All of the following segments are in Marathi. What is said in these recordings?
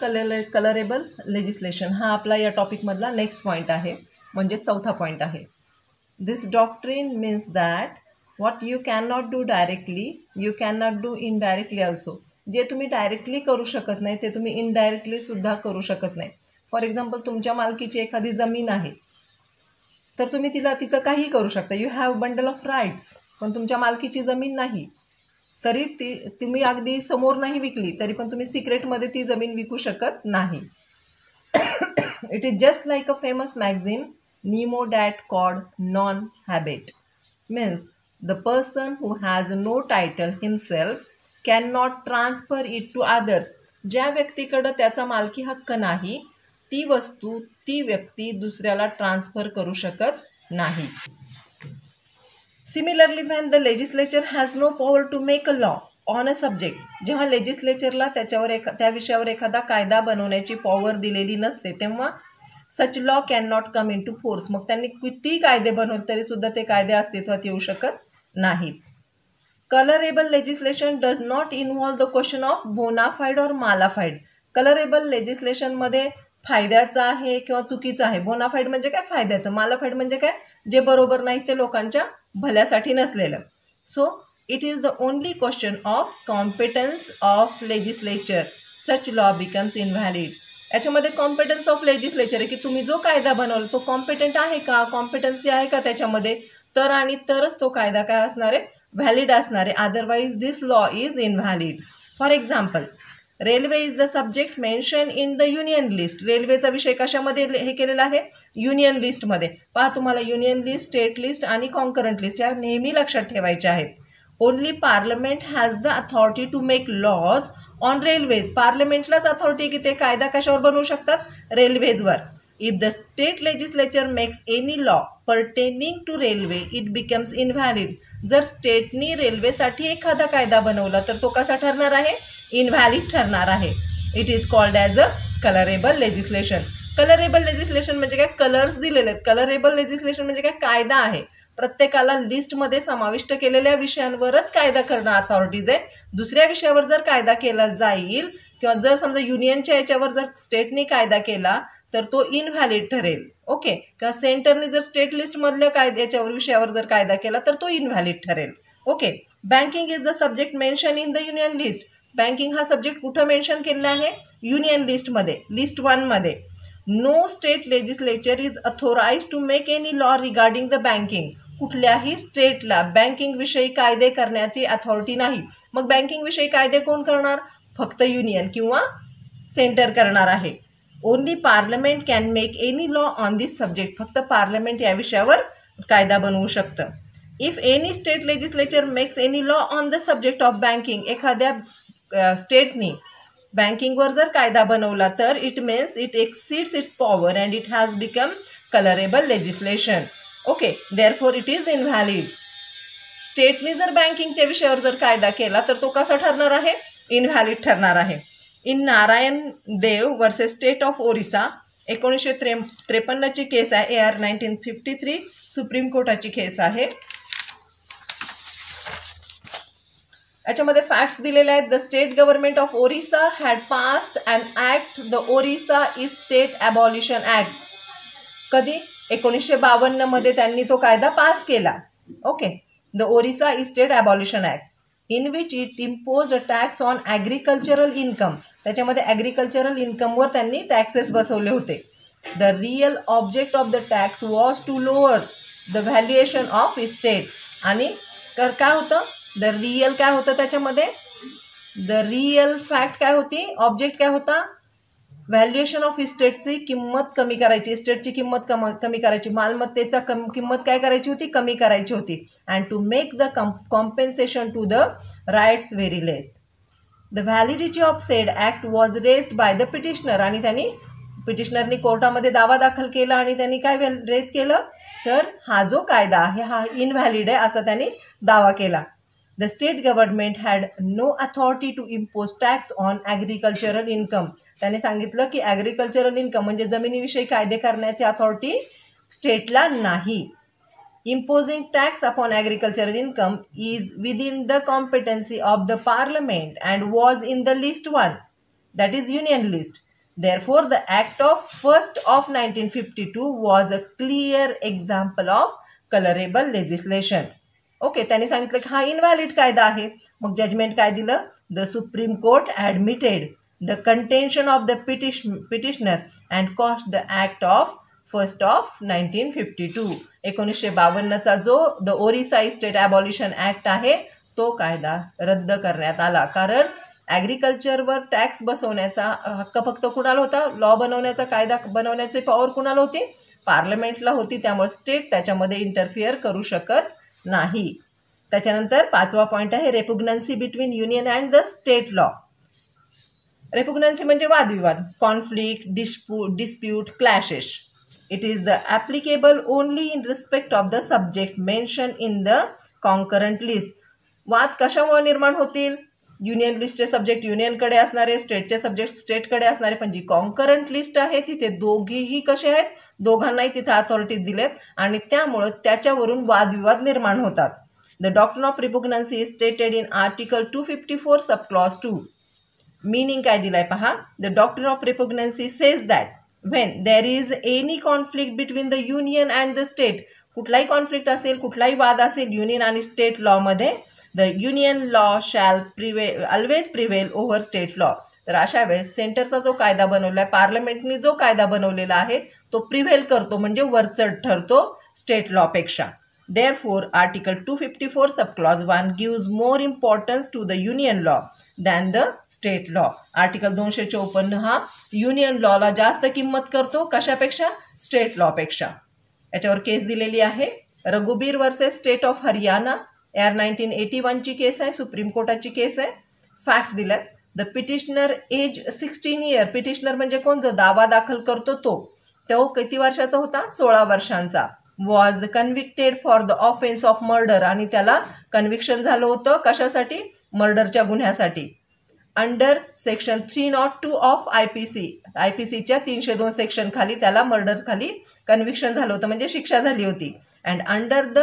कलरेबल लेजिस्लेशन हा आपला या टॉपिकमधला नेक्स्ट पॉईंट आहे, म्हणजे चौथा पॉईंट आहे. This doctrine means that what you can not do directly you can not do indirectly also. जे तुम्ही डायरेक्टली करू शकत नाही ते तुम्ही इनडायरेक्टली सुद्धा करू शकत नाही. फॉर एक्झाम्पल, तुमच्या मालकीची एखादी जमीन आहे तर तुम्ही तिचं काहीही करू शकता. You have bundle of rights, पण तुमच्या मालकीची जमीन नाही तरी तुम्ही अगदी समोर नाही विकली तरी पण तुम्ही सिक्रेटमध्ये ती जमीन विकू शकत नाही. It is just like a famous magazine Nemo that called non-habit. Means the person who has no title himself cannot transfer it to others. ज्या व्यक्तीकडे त्याचा मालकी हक्क नाही ती वस्तू ती व्यक्ती दुसऱ्याला ट्रान्सफर करू शकत नाही. Similarly, when the legislature has no power to make a law on a subject, जेव्हा लेजिस्लेचरला त्या विषयावर एखादा कायदा बनवण्याची पॉवर दिलेली नसते तेव्हा such law can not come into force. मग त्यांनी किती कायदे बनवले तरी सुद्धा ते कायदे अस्तित्वात येऊ शकत नाहीत. Colourable legislation does not involve the question of bonafide और मालाफाईड. कलरेबल लेजिस्लेशनमध्ये फायद्याचं आहे किंवा चुकीचं आहे. बोनाफाईड म्हणजे काय? फायद्याचं. मालाफाईड म्हणजे काय? जे बरोबर नाही ते लोकांच्या भल्यासाठी नसलेलं. So it is the only question of competence of legislature. Such law becomes invalid. याच्यामध्ये कॉम्पिटन्स ऑफ लेजिस्लेचर आहे की तुम्ही जो कायदा बनवला तो कॉम्पिटंट आहे का, कॉम्पिटन्सी आहे का त्याच्यामध्ये, तर आणि तरच तो कायदा काय असणार आहे? व्हॅलिड असणार आहे. Otherwise this law is invalid. For example, railway is the subject mention in the union list. रेल्वेचा विषय कशामध्ये हे केलेला आहे? युनियन लिस्टमध्ये. पहा, तुम्हाला युनियन लिस्ट, स्टेट लिस्ट आणि कॉन्करंट लिस्ट या नेहमी लक्षात ठेवायच्या आहेत. Only parliament has the authority to make laws on railways. पार्लमेंटलाच अथॉरिटी की ते कायदा कशावर बनवू शकतात? रेल्वेजवर. If the state legislature makes any law pertaining to railway it becomes invalid. जर स्टेटनी रेल्वेसाठी एखादा कायदा बनवला तर तो कसा ठरणार आहे? इनव्हॅलिड ठरणार आहे. It is called as a colourable legislation. Colourable legislation म्हणजे काय? कलर्स दिलेले आहेत. कलरेबल लेजिस्लेशन म्हणजे काय? कायदा आहे. प्रत्येकाला लिस्टमध्ये समाविष्ट केलेल्या विषयांवरच कायदा करणं अथॉरिटीज आहे. दुसऱ्या विषयावर जर कायदा केला जाईल किंवा जर समजा युनियनच्या याच्यावर जर स्टेटने कायदा केला तर तो इनव्हॅलिड ठरेल. ओके. किंवा सेंटरने जर स्टेट लिस्टमधल्या कायद्याच्यावर विषयावर जर कायदा केला तर तो इनव्हॅलिड ठरेल. Okay. Banking is the subject mention in the union list. Banking हा सब्जेक्ट कुठं मेन्शन केलेला आहे? युनियन लिस्टमध्ये, लिस्ट 1 मध्ये. No state legislature is authorise to make any law regarding the banking. कुठल्याही स्टेटला बँकिंग विषयी कायदे करण्याची अथॉरिटी नाही. मग बँकिंग विषयी कायदे कोण करणार? फक्त युनियन किंवा सेंटर करणार आहे. Only parliament can make any law on this subject. फक्त पार्लमेंट या विषयावर कायदा बनवू शकतं. If any state legislature makes any law on the subject of banking. एखाद्या स्टेटनी बँकिंगवर जर कायदा बनवला तर it means it exceeds its power and it has become colourable legislation. Okay. Therefore it is invalid. स्टेटने जर बँकिंगच्या विषयावर जर कायदा केला तर तो कसा ठरणार आहे? इनव्हॅलिड ठरणार आहे. In Narayan Dev versus state of Orissa 1953ची केस आहे. AR 1953 सुप्रीम कोर्टाची केस आहे. याच्यामध्ये फॅक्ट्स दिलेले आहेत. The state government of Orissa had passed and act the Orissa estate abolition act. कधी? 1952 मध्ये त्यांनी तो कायदा पास केला. Okay. The Orissa estate abolition act in which it impose a tax on agricultural income. त्याच्यामध्ये ॲग्रिकल्चरल इन्कमवर त्यांनी टॅक्सेस बसवले होते. The real object of the tax was to lower the valuation of estate. आणि काय होतं? द रिअल काय होतं त्याच्यामध्ये? द रिअल फॅक्ट काय होती? ऑब्जेक्ट काय होता? व्हॅल्युएशन ऑफ इस्टेटची किंमत कमी करायची. इस्टेटची किंमत कमी करायची. मालमत्तेचा किंमत काय करायची होती? कमी करायची होती. And to make the compensation to the rights very less. The validity of said act was raised by the petitioner. आणि पिटिशनरनी कोर्टामध्ये दावा दाखल केला आणि त्यांनी काय रेज केलं? तर हा जो कायदा आहे हा इनव्हॅलिड आहे असा त्यांनी दावा केला. The state government had no authority to impose tax on agricultural income. त्याने सांगितलं की ॲग्रिकल्चरल इन्कम म्हणजे जमिनीविषयी कायदे करण्याची अथॉरिटी स्टेटला नाही. Imposing tax upon agricultural income is within the competency of the parliament and was in the list 1 that is union list. Therefore, the Act of 1st of 1952 was a clear example of colorable legislation. Okay, त्यांनी सांगितलं की हा इनव्हॅलिड कायदा आहे. मग जजमेंट काय दिलं? The supreme court admitted the contention of the petitioner and cost the act of 1st of 1952. 1952चा जो the Orissa state abolition act आहे तो कायदा रद्द करण्यात आला. कारण ॲग्रिकल्चरवर टॅक्स बसवण्याचा हक्क फक्त कुणाला होता? लॉ बनवण्याचा, कायदा बनवण्याचे पॉवर कुणाला होती? पार्लमेंटला होती. त्यामुळे स्टेट त्याच्यामध्ये इंटरफिअर करू शकत नाही. त्याच्यानंतर 5वा पॉईंट आहे repugnancy between union and the state law. Repugnancy म्हणजे वादविवाद, conflict, dispute, clashes. It is the applicable only in respect of the subject mentioned in the concurrent list. वाद कशामुळे निर्माण होतील? युनियन लिस्टचे सब्जेक्ट युनियनकडे असणारे, स्टेटचे सब्जेक्ट स्टेटकडे असणारे. पण जी कॉन्करंट लिस्ट आहे तिथे दोघीही कसे आहेत? दोघांनाही तिथे अथॉरिटी दिलेत आणि त्यामुळं त्याच्यावरून वादविवाद निर्माण होतात. The doctrine of repugnancy is stated in article 254 sub clause 2. Meaning काय दिलाय पहा. The doctrine of repugnancy says that when there is any conflict between the union and the state, कुठलाही कॉन्फ्लिक्ट असेल, कुठलाही वाद असेल युनियन आणि स्टेट लॉ मध्ये, the union law shall prevail always prevail over state law. तर अशा वेळेस सेंटरचा जो कायदा बनवला आहे, पार्लमेंटने जो कायदा बनवलेला आहे तो प्रिव्हेल करतो, म्हणजे वरचढ ठरतो स्टेट लॉ पेक्षा. Therefore article 254 sub clause 1 gives more importance to the union law than the state law. Article 254 हा युनियन लॉला जास्त किंमत करतो, कशापेक्षा? स्टेट लॉपेक्षा. याच्यावर केस दिलेली आहे, Raghubir versus state of Haryana, AIR 1981ची केस आहे, सुप्रीम कोर्टाची केस आहे. फॅक्ट दिलाय, the petitioner age 16 year. Petitioner म्हणजे कोण? जो दावा दाखल करतो तो किती वर्षाचा होता? 16 वर्षांचा. Was convicted for the offence of murder. आणि त्याला कन्व्हिक्शन झालं होतं कशासाठी? मर्डरच्या गुन्ह्यासाठी. Under section 302 of IPC. IPCच्या 302 section खाली त्याला मर्डर खाली कन्व्हिक्शन झालं होतं, म्हणजे शिक्षा झाली होती. And under the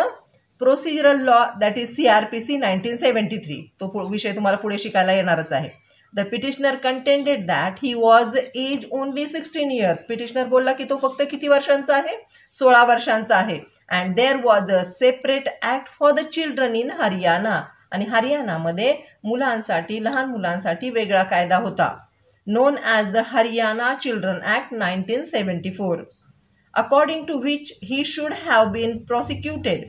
procedural law that is CRPC 1973. तो विषय तुम्हाला पुढे शिकायला येणारच आहे. The petitioner contended that he was age only 16 years. पिटिशनर बोलला की तो फक्त किती वर्षांचा आहे? 16 वर्षांचा आहे. And there was a separate act for the children in Haryana. आणि हरियाणामध्ये मुलांसाठी, लहान मुलांसाठी वेगळा कायदा होता, known as the Haryana children act 1974, according to which he should have been prosecuted.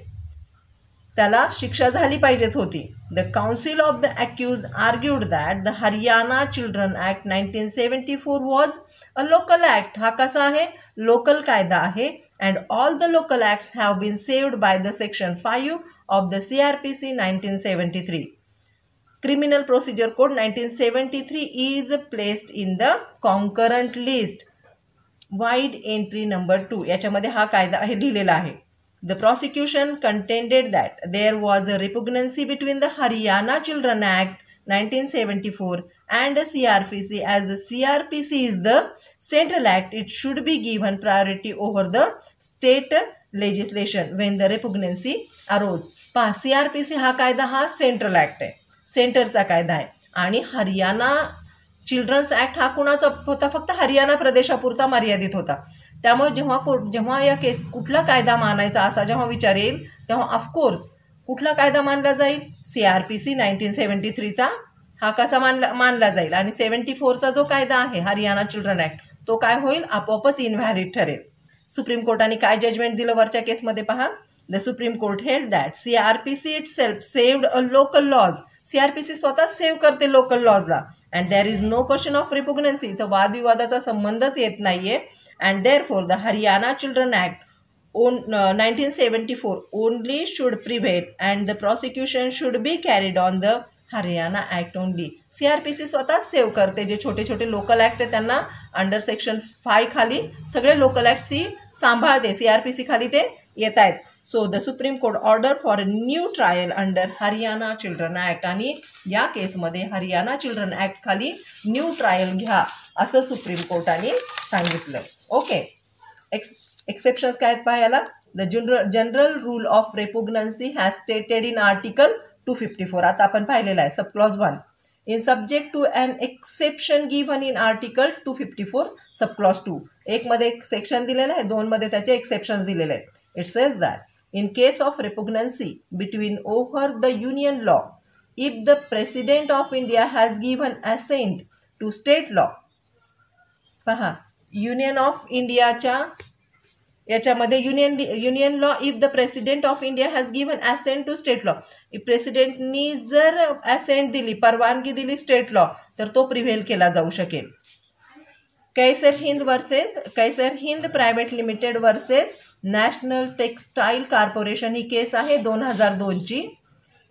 त्याला शिक्षा झाली पाहिजेच होती. The counsel of the accused argued that the Haryana children act 1974 was a local act. हा कसा आहे? लोकल कायदा आहे. And all the local acts have been saved by the section 5 of the CRPC 1973. Criminal Procedure Code 1973 is placed in the concurrent list. Wide entry number 2. याच्यामध्ये हा कायदा आहे लिहिलेला आहे. The prosecution contended that there was a repugnancy between the Haryana Children Act 1974 and the CRPC. As the CRPC is the central act, it should be given priority over the state legislation when the repugnancy arose. पहा, CRPC हा कायदा हा सेंट्रल ॲक्ट आहे, सेंटरचा कायदा आहे. आणि हरियाणा चिल्ड्रन्स ॲक्ट हा कुणाचा होता? फक्त हरियाणा प्रदेशापुरता मर्यादित होता. त्यामुळे जेव्हा या केस कुठला कायदा मानायचा असा जेव्हा विचार येईल तेव्हा ऑफकोर्स कुठला कायदा मानला जाईल? CRPC 1973चा हा कसा मानला जाईल. आणि 74चा जो कायदा आहे हरियाणा चिल्ड्रन ॲक्ट तो काय होईल? आपोआपच इनव्हॅलिड ठरेल. सुप्रीम कोर्टाने काय जजमेंट दिलं वरच्या केसमध्ये पहा. The Supreme Court held that CRPC itself saved a local laws. CRPC स्वतः सेव्ह करते लोकल लॉजला. And there is no question of repugnancy. इथं वादविवादाचा संबंधच येत नाहीये. And therefore the Haryana children act 1974 only should prevail and the prosecution should be carried on the Haryana act only. CRPC स्वतः सेव्ह करते. जे छोटे छोटे लोकल ॲक्ट आहे त्यांना अंडर सेक्शन 5 खाली सगळे लोकल ॲक्ट ती सांभाळते. CRPC खाली ते येत आहेत. So the Supreme Court order for a new trial under Haryana Children Act. आणि या केसमध्ये हरियाणा चिल्ड्रन ॲक्ट खाली न्यू ट्रायल घ्या असं सुप्रीम कोर्टाने सांगितलं. ओके, एक्सेप्शन्स काय आहेत पाहायला. The general rule of repugnancy has stated in article 254. आता आपण पाहिलेलं आहे sub clause 1. In subject to an exception given in article 254 subclause 2. एक मध्ये एक सेक्शन दिलेलं आहे, 2 मध्ये त्याचे एक्सेप्शन्स दिलेले आहेत. It says that in case of repugnancy between over the union law, if the president of India has given assent to state law. पहा, युनियन ऑफ इंडियाच्या याच्यामध्ये union law, if the president of India has given assent to state law, प्रेसिडेंटनी जर असेंट दिली, परवानगी दिली स्टेट लॉ, तर तो प्रिव्हेल केला जाऊ शकेल. Kaiser Hind private limited versus national textile corporation ही केस आहे 2002 ची.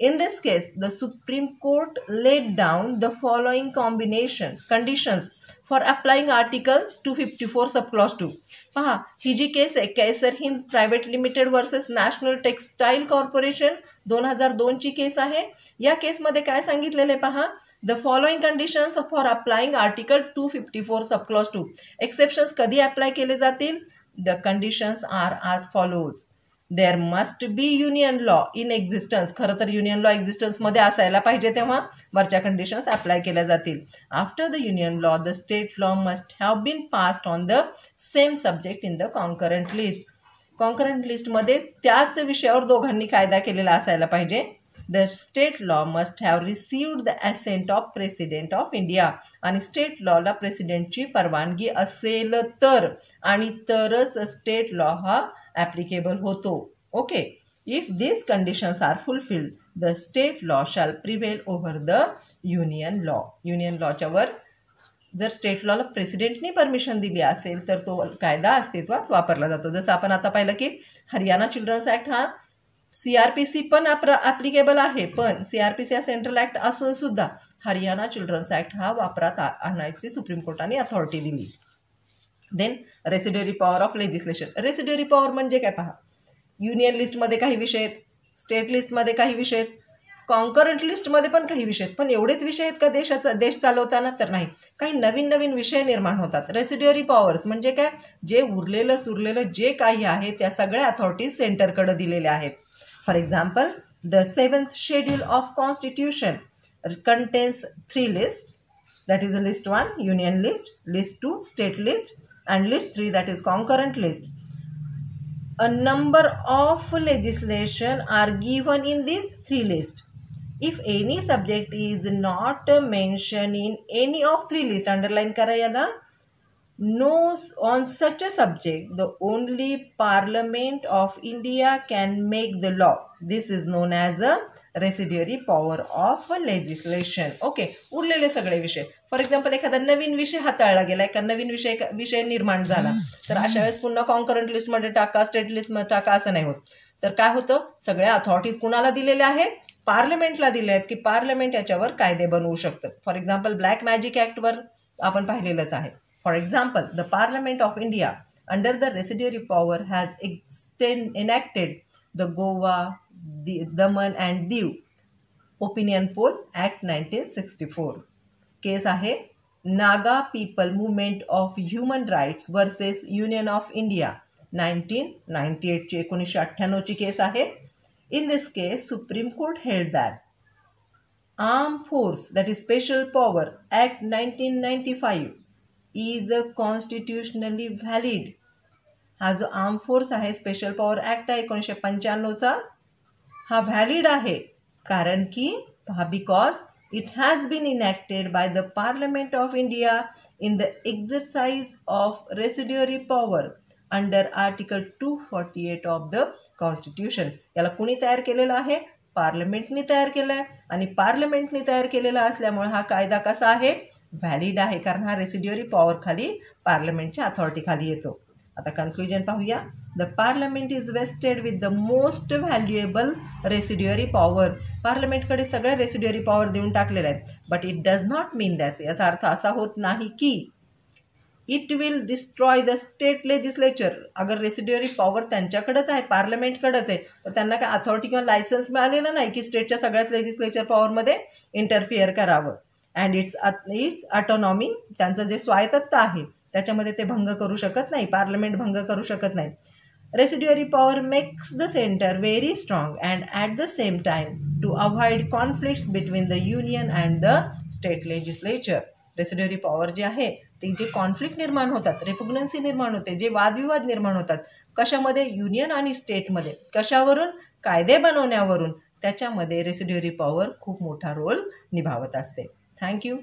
In this case the supreme court let down the following conditions for applying article 254 subclause 2. पहा, ही जी केस आहे Kaiser Hind private limited versus national textile corporation 2002 ची केस आहे. या केसमध्ये काय सांगितलेले पहा, the following conditions for applying article 254 subclause 2. Exceptions कधी अप्लाय केले जातील? The conditions are as follows. There must be union law in existence. खरं तर युनियन लॉ एक्झिस्टन्समध्ये असायला पाहिजे, तेव्हा वरच्या कंडिशन्स अप्लाय केल्या जातील. After the union law the state law must have been passed on the same subject in the concurrent list. Concurrent लिस्टमध्ये त्याच विषयावर दोघांनी कायदा केलेला असायला पाहिजे. The state law must have received the assent of president of India. आणि स्टेट लॉला प्रेसिडेंटची परवानगी असेल तर, आणि तरच स्टेट लॉ हा ॲप्लिकेबल होतो. Okay, if this conditions are fulfilled the state law shall prevail over the union law. Union लॉच्या वर जर स्टेट लॉला प्रेसिडेंटनी परमिशन दिली असेल तर तो कायदा अस्तित्वात वापरला जातो. जसं आपण आता पाहिलं की हरियाणा चिल्ड्रन्स ॲक्ट हा CRPC पण ॲप्लिकेबल आहे, पण CRPC हा सेंट्रल ॲक्ट असून सुद्धा हरियाणा चिल्ड्रन्स ॲक्ट हा वापरात आणायची सुप्रीम कोर्टाने अथॉरिटी दिली. Then residuary power of legislation. Residuary power म्हणजे काय पहा, युनियन लिस्टमध्ये काही विषय आहेत, स्टेट लिस्टमध्ये काही विषय आहेत, कॉन्करंट लिस्टमध्ये पण काही विषय आहेत. पण एवढेच विषय आहेत का देश चालवताना? तर नाही, काही नवीन नवीन विषय निर्माण होतात. रेसिड्युअरी पॉवर्स म्हणजे काय, जे उरलेलं सुरलेलं जे काही आहे त्या सगळ्या अथॉरिटीज सेंटरकडे दिलेल्या आहेत. For example, the 7th schedule of constitution contains 3 lists, that is the list 1 union list, list 2 state list, and list 3 that is concurrent list. A number of legislation are given in these 3 lists. If any subject is not mentioned in any of 3 lists, underline करा याला, no on such a subject the only Parliament of India can make the law. This is known as a residuary power of legislation. Okay, उरलेले सगळे विषय. फॉर एक्झाम्पल, एखादा नवीन विषय हाताळला गेला, एका नवीन विषय निर्माण झाला, तर अशा वेळेस पुन्हा कॉन्करंट लिस्टमध्ये टाका, स्टेट लिस्टमध्ये टाका, असं नाही होत. तर काय होतं, सगळ्या अथॉरिटीज कुणाला दिलेल्या आहेत? पार्लमेंटला दिले आहेत, की पार्लमेंट याच्यावर कायदे बनवू शकतं. फॉर एक्झाम्पल, ब्लॅक मॅजिक ॲक्टवर आपण पाहिलेलंच आहे. For example, the parliament of India under the residuary power has enacted the Goa, Daman and Diu opinion poll act 1964. Case आहे Naga people movement of human rights versus union of India 1998 ची 1998 ची केस आहे. In this case supreme court held that arm force, that is special power act 1995 is a constitutionally valid. हा जो आर्म फोर्स आहे, स्पेशल पॉवर ॲक्ट आहे 1995चा, हा व्हॅलिड आहे. कारण की because it has been enacted by the parliament of India in the exercise of residuary power under article 248 of the constitution. याला कुणी तयार केलेलं आहे? पार्लमेंटनी तयार केलं आहे. आणि पार्लमेंटनी तयार केलेला असल्यामुळे हा कायदा कसा आहे? व्हॅलिड आहे, कारण हा रेसिड्युअरी पॉवर खाली पार्लमेंटच्या अथॉरिटी खाली येतो. आता कन्क्लुजन पाहूया. The parliament is vested with the most valuable residuary power. पार्लमेंटकडे सगळ्या रेसिड्युअरी पॉवर देऊन टाकलेल्या आहेत. But it does not mean that, याचा अर्थ असा होत नाही की it will destroy the state legislature. अगर रेसिड्युअरी पॉवर त्यांच्याकडेच आहे, पार्लमेंटकडेच आहे, तर त्यांना काय अथॉरिटी किंवा लायसन्स मिळालेलं नाही की स्टेटच्या सगळ्याच लेजिस्लेचर पॉवरमध्ये इंटरफिअर करावं. अँड इट्स ऑटोनॉमी, त्यांचं जे स्वायत्तता आहे त्याच्यामध्ये ते भंग करू शकत नाही, पार्लमेंट भंग करू शकत नाही. Residuary power makes the centre very strong and at the same time to avoid conflicts between the union and the state legislature. Residuary power जे आहे ते जे कॉन्फ्लिक्ट निर्माण होतात, रेपुग्नन्सी निर्माण होते, जे वादविवाद निर्माण होतात कशामध्ये, युनियन आणि स्टेटमध्ये, कशावरून, कायदे बनवण्यावरून, त्याच्यामध्ये रेसिड्युअरी पॉवर खूप मोठा रोल निभावत असते. थँक्यू.